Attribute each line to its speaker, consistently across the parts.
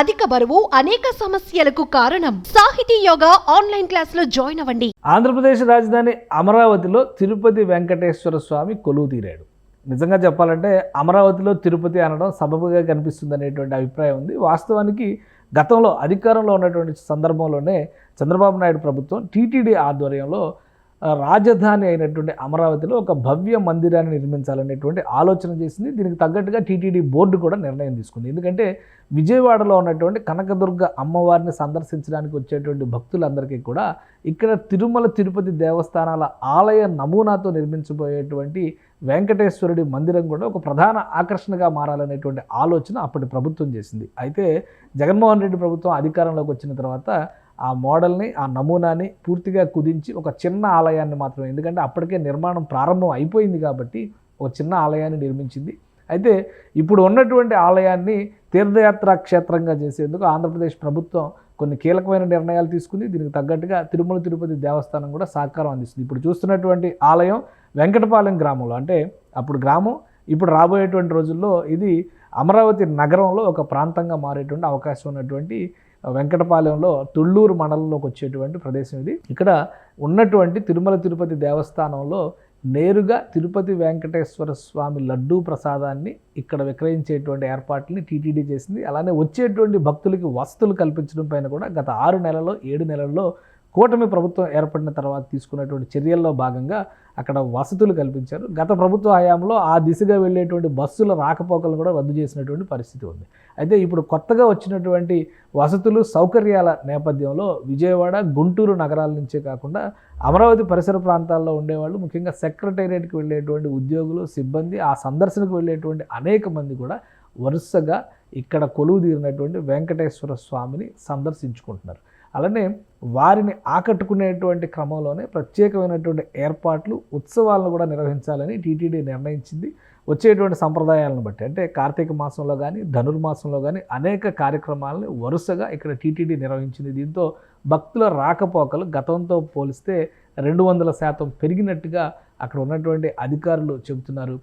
Speaker 1: అధిక బరువు అనేక సమస్యలకు కారణం. సాహితీ యోగా ఆన్లైన్ క్లాసులో జాయిన్ అవ్వండి.
Speaker 2: ఆంధ్రప్రదేశ్ రాజధాని అమరావతిలో తిరుపతి వెంకటేశ్వర స్వామి కొలువు తీరాడు. నిజంగా చెప్పాలంటే అమరావతిలో తిరుపతి అనడం సబబుగా కనిపిస్తుంది అనేటువంటి అభిప్రాయం ఉంది. వాస్తవానికి గతంలో అధికారంలో ఉన్నటువంటి సందర్భంలోనే చంద్రబాబు నాయుడు ప్రభుత్వం టీటీడీ ఆధ్వర్యంలో రాజధాని అయినటువంటి అమరావతిలో ఒక భవ్య మందిరాన్ని నిర్మించాలనేటువంటి ఆలోచన చేసింది. దీనికి తగ్గట్టుగా టీటీడీ బోర్డు కూడా నిర్ణయం తీసుకుంది. ఎందుకంటే విజయవాడలో ఉన్నటువంటి కనకదుర్గ అమ్మవారిని సందర్శించడానికి వచ్చేటువంటి భక్తులందరికీ కూడా ఇక్కడ తిరుమల తిరుపతి దేవస్థానాల ఆలయ నమూనాతో నిర్మించబోయేటువంటి వెంకటేశ్వరుడి మందిరం కూడా ఒక ప్రధాన ఆకర్షణగా మారాలనేటువంటి ఆలోచన అప్పటి ప్రభుత్వం చేసింది. అయితే జగన్మోహన్ రెడ్డి ప్రభుత్వం అధికారంలోకి వచ్చిన తర్వాత ఆ మోడల్ని, ఆ నమూనాని పూర్తిగా కుదించి ఒక చిన్న ఆలయాన్ని మాత్రమే, ఎందుకంటే అప్పటికే నిర్మాణం ప్రారంభం అయిపోయింది కాబట్టి ఒక చిన్న ఆలయాన్ని నిర్మించింది. అయితే ఇప్పుడు ఉన్నటువంటి ఆలయాన్ని తీర్థయాత్రా క్షేత్రంగా చేసేందుకు ఆంధ్రప్రదేశ్ ప్రభుత్వం కొన్ని కీలకమైన నిర్ణయాలు తీసుకుంది. దీనికి తగ్గట్టుగా తిరుమల తిరుపతి దేవస్థానం కూడా సహకారం అందిస్తుంది. ఇప్పుడు చూస్తున్నటువంటి ఆలయం వెంకటపాలెం గ్రామంలో, అంటే అప్పుడు గ్రామం, ఇప్పుడు రాబోయేటువంటి రోజుల్లో ఇది అమరావతి నగరంలో ఒక ప్రాంతంగా మారేటువంటి అవకాశం ఉన్నటువంటి వెంకటపాలెంలో తుళ్ళూరు మండలంలోకి వచ్చేటువంటి ప్రదేశం ఇది. ఇక్కడ ఉన్నటువంటి తిరుమల తిరుపతి దేవస్థానంలో నేరుగా తిరుపతి వెంకటేశ్వర స్వామి లడ్డూ ప్రసాదాన్ని ఇక్కడ విక్రయించేటువంటి ఏర్పాట్లని టీటీడీ చేసింది. అలానే వచ్చేటువంటి భక్తులకి వసతులు కల్పించడం పైన కూడా గత 6 నెలల్లో 7 నెలల్లో కూటమి ప్రభుత్వం ఏర్పడిన తర్వాత తీసుకున్నటువంటి చర్యల్లో భాగంగా అక్కడ వసతులు కల్పించారు. గత ప్రభుత్వ హయాంలో ఆ దిశగా వెళ్ళేటువంటి బస్సుల రాకపోకలను కూడా రద్దు చేసినటువంటి పరిస్థితి ఉంది. అయితే ఇప్పుడు కొత్తగా వచ్చినటువంటి వసతులు, సౌకర్యాల నేపథ్యంలో విజయవాడ, గుంటూరు నగరాల నుంచే కాకుండా అమరావతి పరిసర ప్రాంతాల్లో ఉండేవాళ్ళు, ముఖ్యంగా సెక్రటేరియట్కి వెళ్ళేటువంటి ఉద్యోగులు, సిబ్బంది, ఆ సందర్శనకు వెళ్ళేటువంటి అనేక మంది కూడా వరుసగా ఇక్కడ కొలువు తీరినటువంటి వెంకటేశ్వర స్వామిని సందర్శించుకుంటున్నారు. అలానే వారిని ఆకట్టుకునేటువంటి క్రమంలోనే ప్రత్యేకమైనటువంటి ఏర్పాట్లు, ఉత్సవాలను కూడా నిర్వహించాలని టీటీడీ నిర్ణయించింది. వచ్చేటువంటి సంప్రదాయాలను బట్టి, అంటే కార్తీక మాసంలో కానీ ధనుర్మాసంలో కానీ అనేక కార్యక్రమాలను వరుసగా ఇక్కడ టీటీడీ నిర్వహించింది. దీంతో భక్తుల రాకపోకలు గతంతో పోలిస్తే 200% పెరిగినట్టుగా అక్కడ ఉన్నటువంటి అధికారులు చెబుతున్నారు.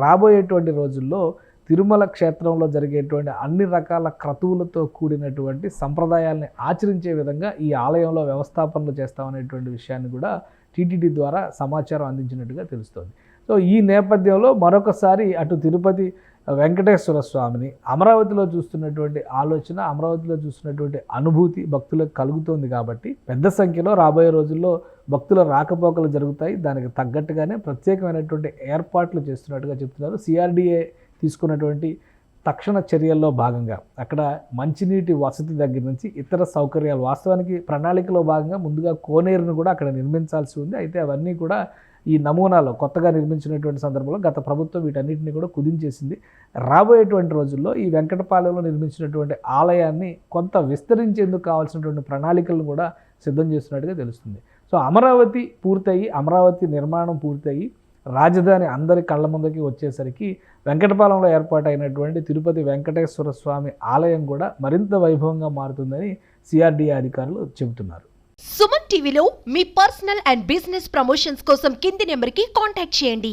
Speaker 2: రాబోయేటువంటి రోజుల్లో తిరుమల క్షేత్రంలో జరిగేటువంటి అన్ని రకాల క్రతువులతో కూడినటువంటి సంప్రదాయాల్ని ఆచరించే విధంగా ఈ ఆలయంలో వ్యవస్థాపనలు చేస్తామనేటువంటి విషయాన్ని కూడా టీటీడీ ద్వారా సమాచారం అందించినట్టుగా తెలుస్తోంది. సో ఈ నేపథ్యంలో మరొకసారి అటు తిరుపతి వెంకటేశ్వర స్వామిని అమరావతిలో చూస్తున్నటువంటి ఆలోచన, అమరావతిలో చూస్తున్నటువంటి అనుభూతి భక్తులకు కలుగుతోంది కాబట్టి పెద్ద సంఖ్యలో రాబోయే రోజుల్లో భక్తుల రాకపోకలు జరుగుతాయి. దానికి తగ్గట్టుగానే ప్రత్యేకమైనటువంటి ఏర్పాట్లు చేస్తున్నట్టుగా చెప్తున్నారు. సిఆర్డీఏ తీసుకున్నటువంటి తక్షణ చర్యల్లో భాగంగా అక్కడ మంచినీటి వసతి దగ్గర నుంచి ఇతర సౌకర్యాలు, వాస్తవానికి ప్రణాళికలో భాగంగా ముందుగా కోనేరును కూడా అక్కడ నిర్మించాల్సి ఉంది. అయితే అవన్నీ కూడా ఈ నమూనాలో కొత్తగా నిర్మించినటువంటి సందర్భంలో గత ప్రభుత్వం వీటన్నిటిని కూడా కుదించేసింది. రాబోయేటువంటి రోజుల్లో ఈ వెంకటపాలెంలో నిర్మించినటువంటి ఆలయాన్ని కొంత విస్తరించేందుకు కావాల్సినటువంటి ప్రణాళికలను కూడా సిద్ధం చేస్తున్నట్టుగా తెలుస్తుంది. సో అమరావతి పూర్తయి, అమరావతి నిర్మాణం పూర్తయి రాజధాని అందరి కళ్ళ ముందుకి వచ్చేసరికి వెంకటపాలెంలో ఏర్పాటైనటువంటి తిరుపతి వెంకటేశ్వర స్వామి ఆలయం కూడా మరింత వైభవంగా మారుతుందని సిఆర్డీఏ అధికారులు చెబుతున్నారు.
Speaker 1: సుమన్ టీవీలో మీ పర్సనల్ అండ్ బిజినెస్ ప్రమోషన్స్ కోసం కింది నెంబర్కి కాంటాక్ట్ చేయండి.